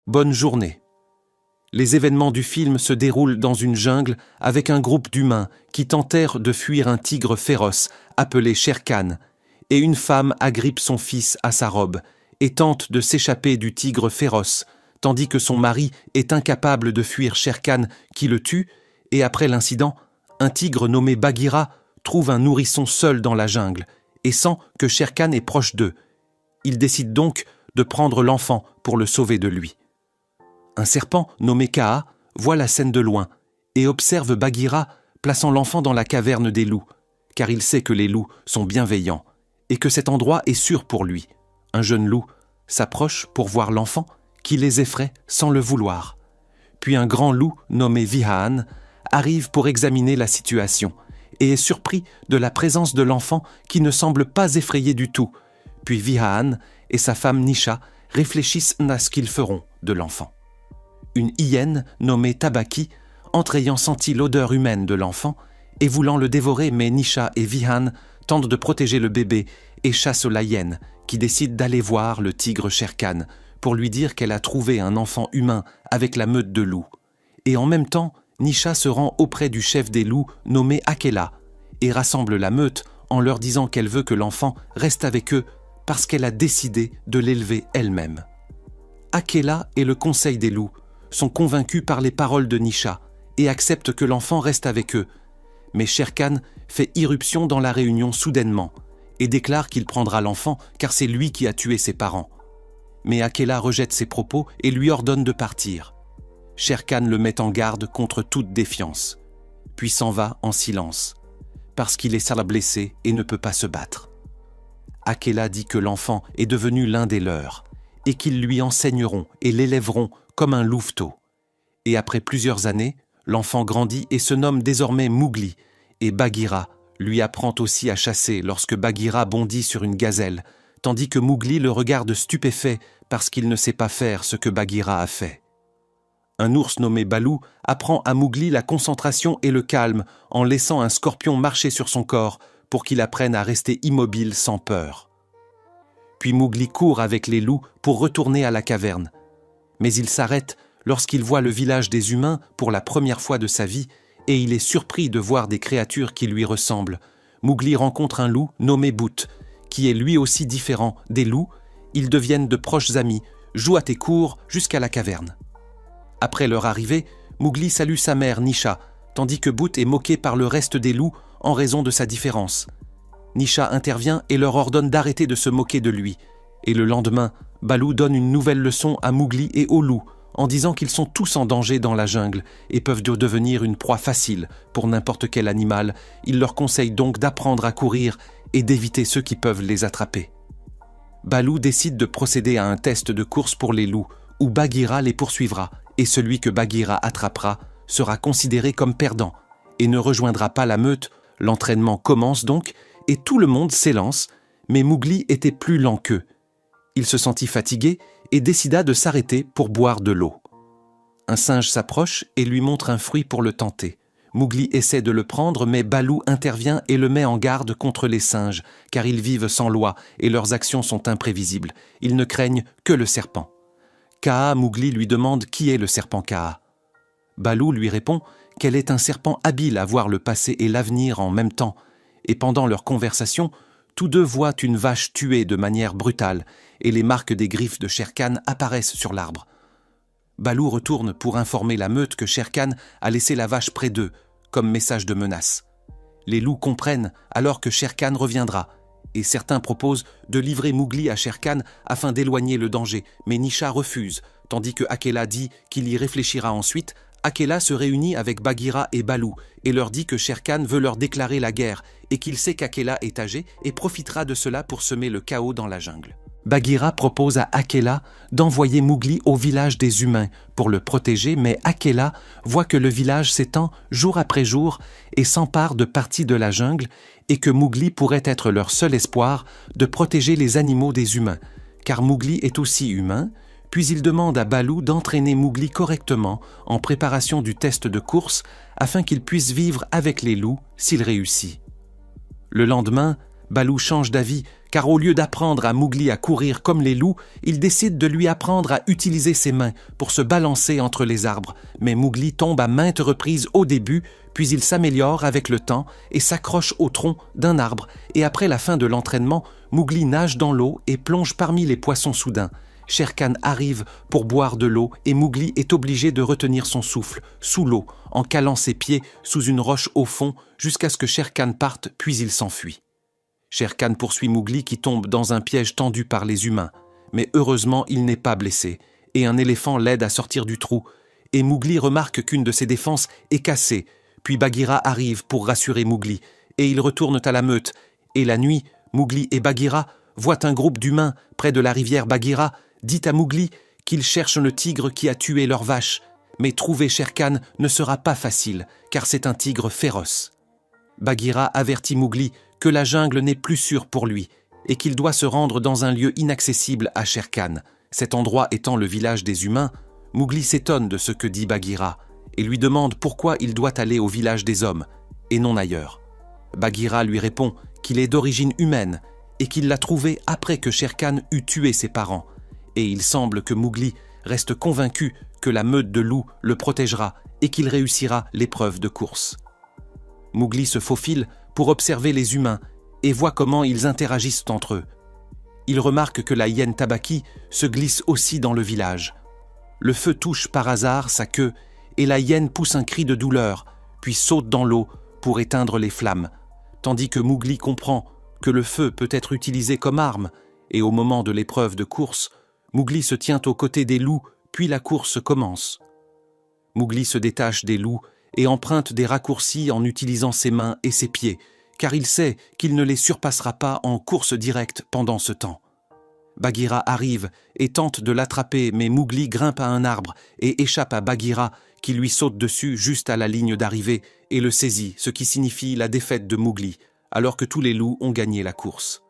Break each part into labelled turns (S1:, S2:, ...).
S1: Bonne journée. Les événements du film se déroulent dans une jungle avec un groupe d'humains qui tentèrent de fuir un tigre féroce appelé Shere Khan, et une femme agrippe son fils à sa robe et tente de s'échapper du tigre féroce, tandis que son mari est incapable de fuir Shere Khan qui le tue, et après l'incident, un tigre nommé Bagheera trouve un nourrisson seul dans la jungle et sent que Shere Khan est proche d'eux. Il décide donc de prendre l'enfant pour le sauver de lui. Un serpent nommé Kaa voit la scène de loin et observe Bagheera plaçant l'enfant dans la caverne des loups, car il sait que les loups sont bienveillants et que cet endroit est sûr pour lui. Un jeune loup s'approche pour voir l'enfant qui les effraie sans le vouloir. Puis un grand loup nommé Vihaan arrive pour examiner la situation et est surpris de la présence de l'enfant qui ne semble pas effrayé du tout. Puis Vihaan et sa femme Nisha réfléchissent à ce qu'ils feront de l'enfant. Une hyène nommée Tabaki entre ayant senti l'odeur humaine de l'enfant et voulant le dévorer, mais Nisha et Vihaan tentent de protéger le bébé et chassent la hyène qui décide d'aller voir le tigre Shere Khan pour lui dire qu'elle a trouvé un enfant humain avec la meute de loups. Et en même temps, Nisha se rend auprès du chef des loups nommé Akela et rassemble la meute en leur disant qu'elle veut que l'enfant reste avec eux parce qu'elle a décidé de l'élever elle-même. Akela et le conseil des loups sont convaincus par les paroles de Nisha et acceptent que l'enfant reste avec eux. Mais Shere Khan fait irruption dans la réunion soudainement et déclare qu'il prendra l'enfant car c'est lui qui a tué ses parents. Mais Akela rejette ses propos et lui ordonne de partir. Shere Khan le met en garde contre toute défiance, puis s'en va en silence, parce qu'il est sale blessé et ne peut pas se battre. Akela dit que l'enfant est devenu l'un des leurs et qu'ils lui enseigneront et l'élèveront comme un louveteau. Et après plusieurs années, l'enfant grandit et se nomme désormais Mowgli, et Bagheera lui apprend aussi à chasser lorsque Bagheera bondit sur une gazelle, tandis que Mowgli le regarde stupéfait parce qu'il ne sait pas faire ce que Bagheera a fait. Un ours nommé Baloo apprend à Mowgli la concentration et le calme en laissant un scorpion marcher sur son corps pour qu'il apprenne à rester immobile sans peur. Puis Mowgli court avec les loups pour retourner à la caverne. Mais il s'arrête lorsqu'il voit le village des humains pour la première fois de sa vie et il est surpris de voir des créatures qui lui ressemblent. Mowgli rencontre un loup nommé Boot, qui est lui aussi différent des loups. Ils deviennent de proches amis, jouent à tes cours jusqu'à la caverne. Après leur arrivée, Mowgli salue sa mère Nisha, tandis que Boot est moqué par le reste des loups en raison de sa différence. Nisha intervient et leur ordonne d'arrêter de se moquer de lui. Et le lendemain, Baloo donne une nouvelle leçon à Mowgli et aux loups, en disant qu'ils sont tous en danger dans la jungle et peuvent devenir une proie facile pour n'importe quel animal. Il leur conseille donc d'apprendre à courir et d'éviter ceux qui peuvent les attraper. Baloo décide de procéder à un test de course pour les loups, où Bagheera les poursuivra, et celui que Bagheera attrapera sera considéré comme perdant et ne rejoindra pas la meute. L'entraînement commence donc, et tout le monde s'élance, mais Mowgli était plus lent qu'eux. Il se sentit fatigué et décida de s'arrêter pour boire de l'eau. Un singe s'approche et lui montre un fruit pour le tenter. Mowgli essaie de le prendre, mais Baloo intervient et le met en garde contre les singes, car ils vivent sans loi et leurs actions sont imprévisibles. Ils ne craignent que le serpent. Kaa Mowgli lui demande qui est le serpent Kaa. Baloo lui répond qu'elle est un serpent habile à voir le passé et l'avenir en même temps, et pendant leur conversation, tous deux voient une vache tuée de manière brutale et les marques des griffes de Shere Khan apparaissent sur l'arbre. Baloo retourne pour informer la meute que Shere Khan a laissé la vache près d'eux, comme message de menace. Les loups comprennent alors que Shere Khan reviendra, et certains proposent de livrer Mowgli à Shere Khan afin d'éloigner le danger, mais Nisha refuse, tandis que Akela dit qu'il y réfléchira ensuite. Akela se réunit avec Bagheera et Baloo et leur dit que Shere Khan veut leur déclarer la guerre et qu'il sait qu'Akela est âgé et profitera de cela pour semer le chaos dans la jungle. Bagheera propose à Akela d'envoyer Mowgli au village des humains pour le protéger, mais Akela voit que le village s'étend jour après jour et s'empare de parties de la jungle et que Mowgli pourrait être leur seul espoir de protéger les animaux des humains, car Mowgli est aussi humain. Puis il demande à Baloo d'entraîner Mowgli correctement en préparation du test de course afin qu'il puisse vivre avec les loups s'il réussit. Le lendemain, Baloo change d'avis car au lieu d'apprendre à Mowgli à courir comme les loups, il décide de lui apprendre à utiliser ses mains pour se balancer entre les arbres. Mais Mowgli tombe à maintes reprises au début, puis il s'améliore avec le temps et s'accroche au tronc d'un arbre. Et après la fin de l'entraînement, Mowgli nage dans l'eau et plonge parmi les poissons soudains. Shere Khan arrive pour boire de l'eau et Mowgli est obligé de retenir son souffle sous l'eau en calant ses pieds sous une roche au fond jusqu'à ce que Shere Khan parte, puis il s'enfuit. Shere Khan poursuit Mowgli qui tombe dans un piège tendu par les humains. Mais heureusement, il n'est pas blessé et un éléphant l'aide à sortir du trou. Et Mowgli remarque qu'une de ses défenses est cassée. Puis Bagheera arrive pour rassurer Mowgli et ils retournent à la meute. Et la nuit, Mowgli et Bagheera voient un groupe d'humains près de la rivière. Bagheera dit à Mowgli qu'il cherche le tigre qui a tué leur vache. Mais trouver Shere Khan ne sera pas facile, car c'est un tigre féroce. Bagheera avertit Mowgli que la jungle n'est plus sûre pour lui et qu'il doit se rendre dans un lieu inaccessible à Shere Khan. Cet endroit étant le village des humains, Mowgli s'étonne de ce que dit Bagheera et lui demande pourquoi il doit aller au village des hommes et non ailleurs. Bagheera lui répond qu'il est d'origine humaine et qu'il l'a trouvé après que Shere Khan eut tué ses parents. Et il semble que Mowgli reste convaincu que la meute de loups le protégera et qu'il réussira l'épreuve de course. Mowgli se faufile pour observer les humains et voit comment ils interagissent entre eux. Il remarque que la hyène Tabaqui se glisse aussi dans le village. Le feu touche par hasard sa queue et la hyène pousse un cri de douleur, puis saute dans l'eau pour éteindre les flammes, tandis que Mowgli comprend que le feu peut être utilisé comme arme et au moment de l'épreuve de course, Mowgli se tient aux côtés des loups, puis la course commence. Mowgli se détache des loups et emprunte des raccourcis en utilisant ses mains et ses pieds, car il sait qu'il ne les surpassera pas en course directe pendant ce temps. Bagheera arrive et tente de l'attraper, mais Mowgli grimpe à un arbre et échappe à Bagheera, qui lui saute dessus juste à la ligne d'arrivée et le saisit, ce qui signifie la défaite de Mowgli, alors que tous les loups ont gagné la course.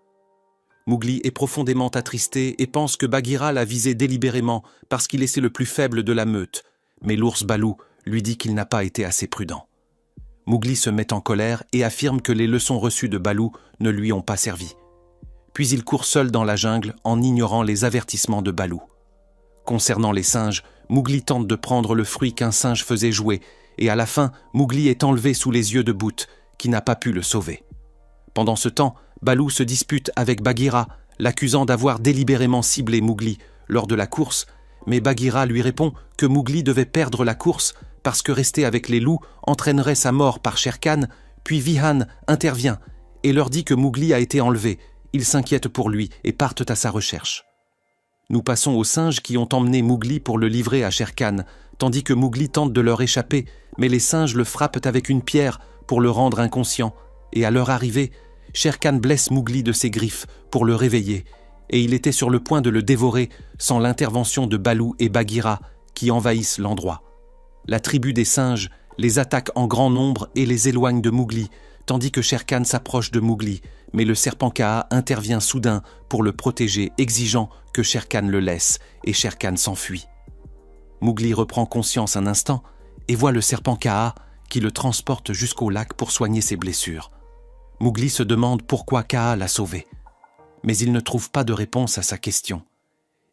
S1: Mowgli est profondément attristé et pense que Bagheera l'a visé délibérément parce qu'il est le plus faible de la meute, mais l'ours Baloo lui dit qu'il n'a pas été assez prudent. Mowgli se met en colère et affirme que les leçons reçues de Baloo ne lui ont pas servi. Puis il court seul dans la jungle en ignorant les avertissements de Baloo. Concernant les singes, Mowgli tente de prendre le fruit qu'un singe faisait jouer et à la fin, Mowgli est enlevé sous les yeux de Boot, qui n'a pas pu le sauver. Pendant ce temps, Baloo se dispute avec Bagheera, l'accusant d'avoir délibérément ciblé Mowgli lors de la course, mais Bagheera lui répond que Mowgli devait perdre la course parce que rester avec les loups entraînerait sa mort par Shere Khan, puis Vihan intervient et leur dit que Mowgli a été enlevé. Ils s'inquiètent pour lui et partent à sa recherche. Nous passons aux singes qui ont emmené Mowgli pour le livrer à Shere Khan, tandis que Mowgli tente de leur échapper, mais les singes le frappent avec une pierre pour le rendre inconscient, et à leur arrivée, Shere Khan blesse Mowgli de ses griffes pour le réveiller, et il était sur le point de le dévorer sans l'intervention de Baloo et Bagheera qui envahissent l'endroit. La tribu des singes les attaque en grand nombre et les éloigne de Mowgli, tandis que Shere Khan s'approche de Mowgli, mais le serpent Kaa intervient soudain pour le protéger, exigeant que Shere Khan le laisse, et Shere Khan s'enfuit. Mowgli reprend conscience un instant et voit le serpent Kaa qui le transporte jusqu'au lac pour soigner ses blessures. Mowgli se demande pourquoi Kaa l'a sauvé, mais il ne trouve pas de réponse à sa question.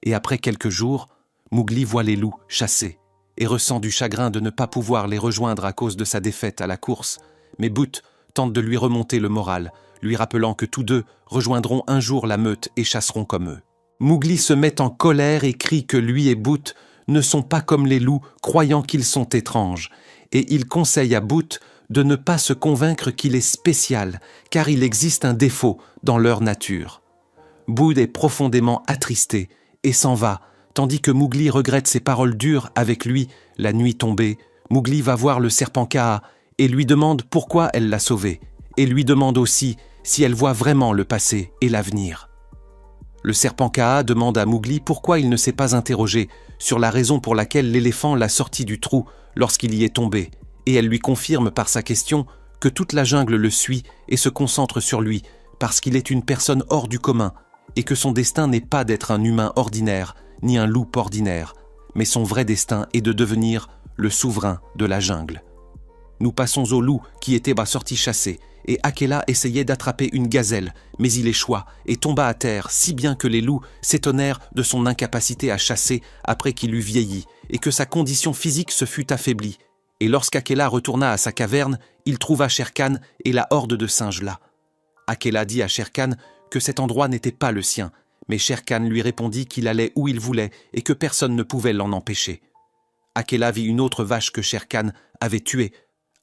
S1: Et après quelques jours, Mowgli voit les loups chassés et ressent du chagrin de ne pas pouvoir les rejoindre à cause de sa défaite à la course, mais Boot tente de lui remonter le moral, lui rappelant que tous deux rejoindront un jour la meute et chasseront comme eux. Mowgli se met en colère et crie que lui et Boot ne sont pas comme les loups, croyant qu'ils sont étranges, et il conseille à Boot de ne pas se convaincre qu'il est spécial, car il existe un défaut dans leur nature. Boot est profondément attristé et s'en va, tandis que Mowgli regrette ses paroles dures avec lui. La nuit tombée, Mowgli va voir le serpent Kaa et lui demande pourquoi elle l'a sauvé, et lui demande aussi si elle voit vraiment le passé et l'avenir. Le serpent Kaa demande à Mowgli pourquoi il ne s'est pas interrogé sur la raison pour laquelle l'éléphant l'a sorti du trou lorsqu'il y est tombé, et elle lui confirme par sa question que toute la jungle le suit et se concentre sur lui parce qu'il est une personne hors du commun et que son destin n'est pas d'être un humain ordinaire ni un loup ordinaire, mais son vrai destin est de devenir le souverain de la jungle. Nous passons au loup qui était sorti chasser et Akela essayait d'attraper une gazelle, mais il échoua et tomba à terre, si bien que les loups s'étonnèrent de son incapacité à chasser après qu'il eut vieilli, et que sa condition physique se fût affaiblie. Et lorsqu'Akela retourna à sa caverne, il trouva Shere Khan et la horde de singes là. Akela dit à Shere Khan que cet endroit n'était pas le sien, mais Shere Khan lui répondit qu'il allait où il voulait et que personne ne pouvait l'en empêcher. Akela vit une autre vache que Shere Khan avait tuée.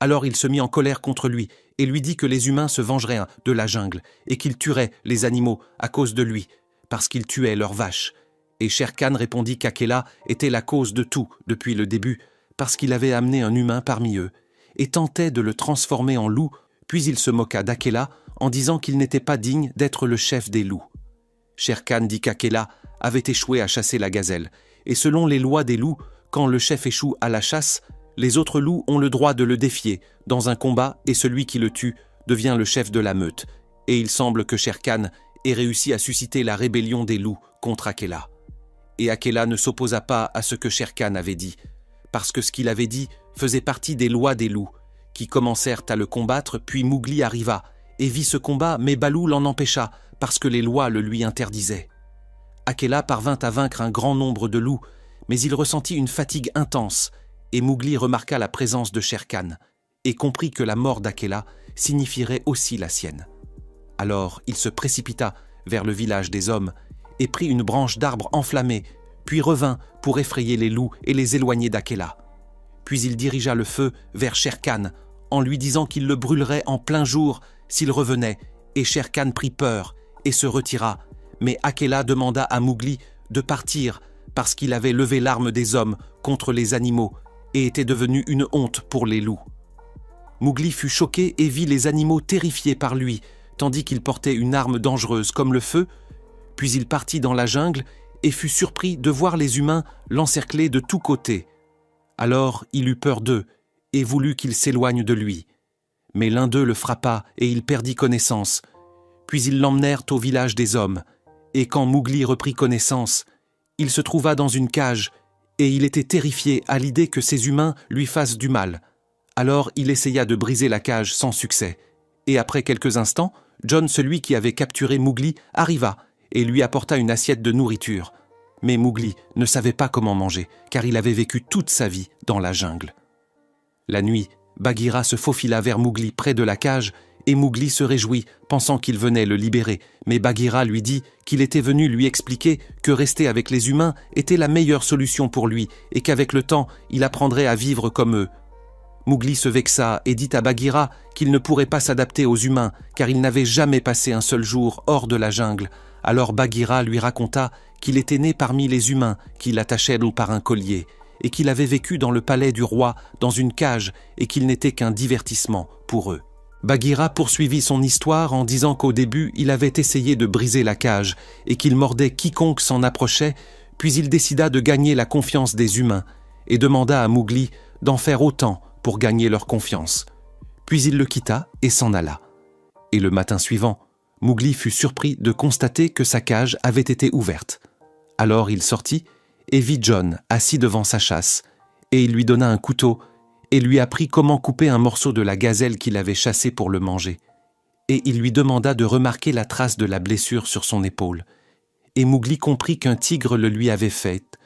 S1: Alors il se mit en colère contre lui et lui dit que les humains se vengeraient de la jungle et qu'ils tueraient les animaux à cause de lui, parce qu'il tuait leurs vaches. Et Shere Khan répondit qu'Akela était la cause de tout depuis le début, parce qu'il avait amené un humain parmi eux, et tentait de le transformer en loup, puis il se moqua d'Akela en disant qu'il n'était pas digne d'être le chef des loups. Shere Khan dit qu'Akela avait échoué à chasser la gazelle, et selon les lois des loups, quand le chef échoue à la chasse, les autres loups ont le droit de le défier dans un combat et celui qui le tue devient le chef de la meute. Et il semble que Shere Khan ait réussi à susciter la rébellion des loups contre Akela. Et Akela ne s'opposa pas à ce que Shere Khan avait dit, parce que ce qu'il avait dit faisait partie des lois des loups, qui commencèrent à le combattre, puis Mowgli arriva et vit ce combat, mais Baloo l'en empêcha, parce que les lois le lui interdisaient. Akela parvint à vaincre un grand nombre de loups, mais il ressentit une fatigue intense, et Mowgli remarqua la présence de Shere Khan, et comprit que la mort d'Akela signifierait aussi la sienne. Alors il se précipita vers le village des hommes, et prit une branche d'arbre enflammée, puis revint pour effrayer les loups et les éloigner d'Akela. Puis il dirigea le feu vers Shere Khan, en lui disant qu'il le brûlerait en plein jour s'il revenait, et Shere Khan prit peur et se retira, mais Akela demanda à Mowgli de partir parce qu'il avait levé l'arme des hommes contre les animaux et était devenu une honte pour les loups. Mowgli fut choqué et vit les animaux terrifiés par lui, tandis qu'il portait une arme dangereuse comme le feu, puis il partit dans la jungle et fut surpris de voir les humains l'encercler de tous côtés. Alors il eut peur d'eux et voulut qu'ils s'éloignent de lui. Mais l'un d'eux le frappa et il perdit connaissance. Puis ils l'emmenèrent au village des hommes, et quand Mowgli reprit connaissance, il se trouva dans une cage, et il était terrifié à l'idée que ces humains lui fassent du mal. Alors il essaya de briser la cage sans succès, et après quelques instants, John, celui qui avait capturé Mowgli, arriva et lui apporta une assiette de nourriture. Mais Mowgli ne savait pas comment manger, car il avait vécu toute sa vie dans la jungle. La nuit, Bagheera se faufila vers Mowgli près de la cage, et Mowgli se réjouit, pensant qu'il venait le libérer. Mais Bagheera lui dit qu'il était venu lui expliquer que rester avec les humains était la meilleure solution pour lui, et qu'avec le temps, il apprendrait à vivre comme eux. Mowgli se vexa et dit à Bagheera qu'il ne pourrait pas s'adapter aux humains, car il n'avait jamais passé un seul jour hors de la jungle. Alors Bagheera lui raconta qu'il était né parmi les humains qui l'attachaient par un collier, et qu'il avait vécu dans le palais du roi, dans une cage, et qu'il n'était qu'un divertissement pour eux. Bagheera poursuivit son histoire en disant qu'au début, il avait essayé de briser la cage, et qu'il mordait quiconque s'en approchait, puis il décida de gagner la confiance des humains, et demanda à Mowgli d'en faire autant pour gagner leur confiance. Puis il le quitta et s'en alla. Et le matin suivant, Mowgli fut surpris de constater que sa cage avait été ouverte. Alors il sortit et vit John assis devant sa chasse, et il lui donna un couteau et lui apprit comment couper un morceau de la gazelle qu'il avait chassée pour le manger. Et il lui demanda de remarquer la trace de la blessure sur son épaule. Et Mowgli comprit qu'un tigre le lui avait faite.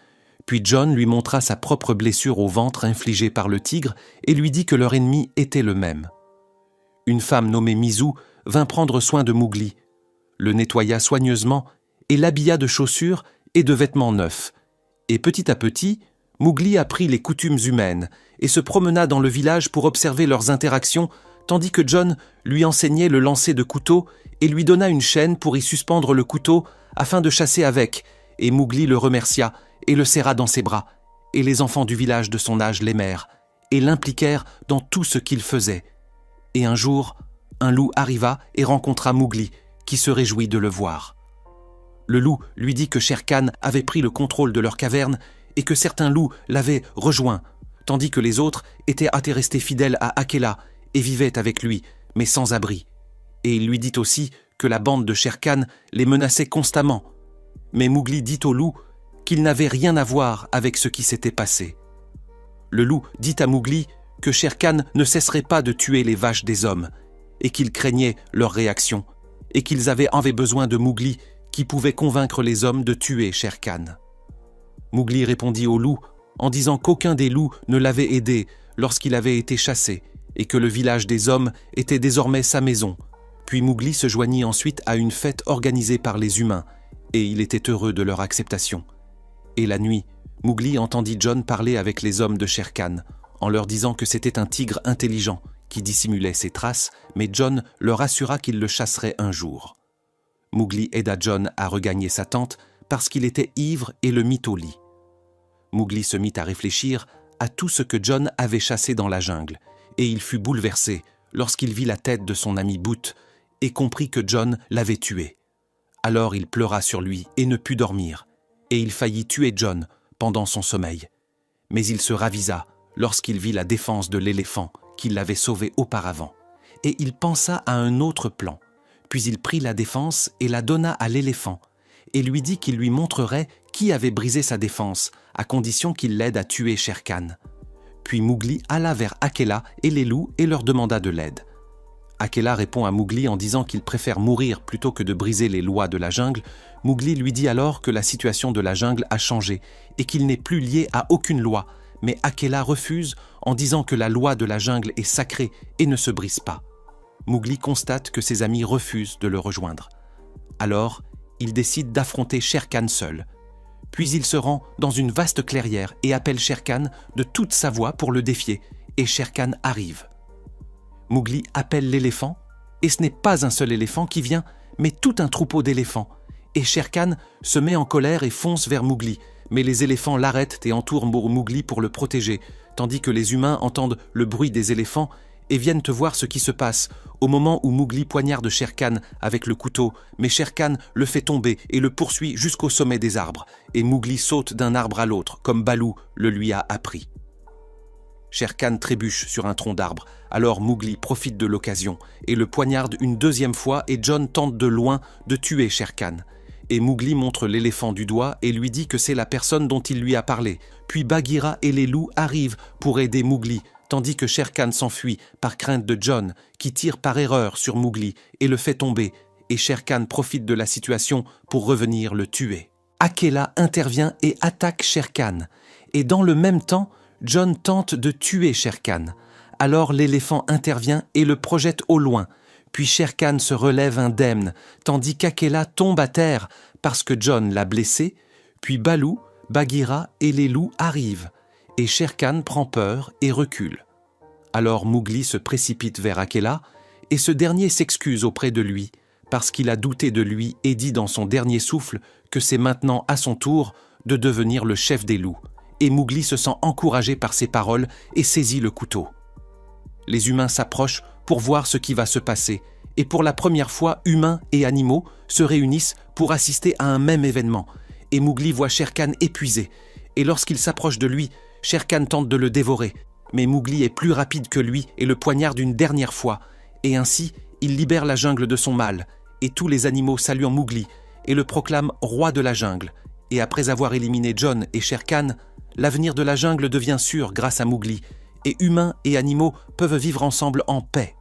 S1: Puis John lui montra sa propre blessure au ventre infligée par le tigre et lui dit que leur ennemi était le même. Une femme nommée Mizu vint prendre soin de Mowgli, le nettoya soigneusement et l'habilla de chaussures et de vêtements neufs. Et petit à petit, Mowgli apprit les coutumes humaines et se promena dans le village pour observer leurs interactions, tandis que John lui enseignait le lancer de couteau et lui donna une chaîne pour y suspendre le couteau afin de chasser avec, et Mowgli le remercia et le serra dans ses bras, et les enfants du village de son âge l'aimèrent et l'impliquèrent dans tout ce qu'il faisait. Et un jour, un loup arriva et rencontra Mowgli, qui se réjouit de le voir. Le loup lui dit que Shere Khan avait pris le contrôle de leur caverne et que certains loups l'avaient rejoint, tandis que les autres étaient restés fidèles à Akela et vivaient avec lui, mais sans abri. Et il lui dit aussi que la bande de Shere Khan les menaçait constamment. Mais Mowgli dit au loup qu'il n'avait rien à voir avec ce qui s'était passé. Le loup dit à Mowgli que Shere Khan ne cesserait pas de tuer les vaches des hommes, et qu'ils craignaient leur réaction, et qu'ils avaient besoin de Mowgli qui pouvait convaincre les hommes de tuer Shere Khan. Mowgli répondit aux loups en disant qu'aucun des loups ne l'avait aidé lorsqu'il avait été chassé et que le village des hommes était désormais sa maison. Puis Mowgli se joignit ensuite à une fête organisée par les humains et il était heureux de leur acceptation. Et la nuit, Mowgli entendit John parler avec les hommes de Shere Khan en leur disant que c'était un tigre intelligent qui dissimulait ses traces, mais John leur assura qu'il le chasserait un jour. Mowgli aida John à regagner sa tente parce qu'il était ivre et le mit au lit. Mowgli se mit à réfléchir à tout ce que John avait chassé dans la jungle, et il fut bouleversé lorsqu'il vit la tête de son ami Boot et comprit que John l'avait tué. Alors il pleura sur lui et ne put dormir, et il faillit tuer John pendant son sommeil. Mais il se ravisa lorsqu'il vit la défense de l'éléphant qui l'avait sauvé auparavant, et il pensa à un autre plan. Puis il prit la défense et la donna à l'éléphant, et lui dit qu'il lui montrerait qui avait brisé sa défense, à condition qu'il l'aide à tuer Shere Khan. Puis Mowgli alla vers Akela et les loups et leur demanda de l'aide. Akela répond à Mowgli en disant qu'il préfère mourir plutôt que de briser les lois de la jungle. Mowgli lui dit alors que la situation de la jungle a changé et qu'il n'est plus lié à aucune loi, mais Akela refuse en disant que la loi de la jungle est sacrée et ne se brise pas. Mowgli constate que ses amis refusent de le rejoindre. Alors, il décide d'affronter Shere Khan seul. Puis il se rend dans une vaste clairière et appelle Shere Khan de toute sa voix pour le défier, et Shere Khan arrive. Mowgli appelle l'éléphant, et ce n'est pas un seul éléphant qui vient, mais tout un troupeau d'éléphants. Et Shere Khan se met en colère et fonce vers Mowgli, mais les éléphants l'arrêtent et entourent Mowgli pour le protéger, tandis que les humains entendent le bruit des éléphants et viennent te voir ce qui se passe, au moment où Mowgli poignarde Shere Khan avec le couteau, mais Shere Khan le fait tomber et le poursuit jusqu'au sommet des arbres, et Mowgli saute d'un arbre à l'autre, comme Baloo le lui a appris. Shere Khan trébuche sur un tronc d'arbre, alors Mowgli profite de l'occasion et le poignarde une deuxième fois et John tente de loin de tuer Shere Khan. Et Mowgli montre l'éléphant du doigt et lui dit que c'est la personne dont il lui a parlé. Puis Bagheera et les loups arrivent pour aider Mowgli, tandis que Shere Khan s'enfuit par crainte de John, qui tire par erreur sur Mowgli et le fait tomber, et Shere Khan profite de la situation pour revenir le tuer. Akela intervient et attaque Shere Khan, et dans le même temps, John tente de tuer Shere Khan. Alors l'éléphant intervient et le projette au loin, puis Shere Khan se relève indemne, tandis qu'Akela tombe à terre parce que John l'a blessé, puis Baloo, Bagheera et les loups arrivent, et Shere Khan prend peur et recule. Alors Mowgli se précipite vers Akela, et ce dernier s'excuse auprès de lui, parce qu'il a douté de lui et dit dans son dernier souffle que c'est maintenant à son tour de devenir le chef des loups, et Mowgli se sent encouragé par ces paroles et saisit le couteau. Les humains s'approchent pour voir ce qui va se passer, et pour la première fois, humains et animaux se réunissent pour assister à un même événement, et Mowgli voit Shere Khan épuisé, et lorsqu'il s'approche de lui, Shere Khan tente de le dévorer, mais Mowgli est plus rapide que lui et le poignarde une dernière fois, et ainsi il libère la jungle de son mal, et tous les animaux saluent Mowgli et le proclament roi de la jungle, et après avoir éliminé John et Shere Khan, l'avenir de la jungle devient sûr grâce à Mowgli, et humains et animaux peuvent vivre ensemble en paix.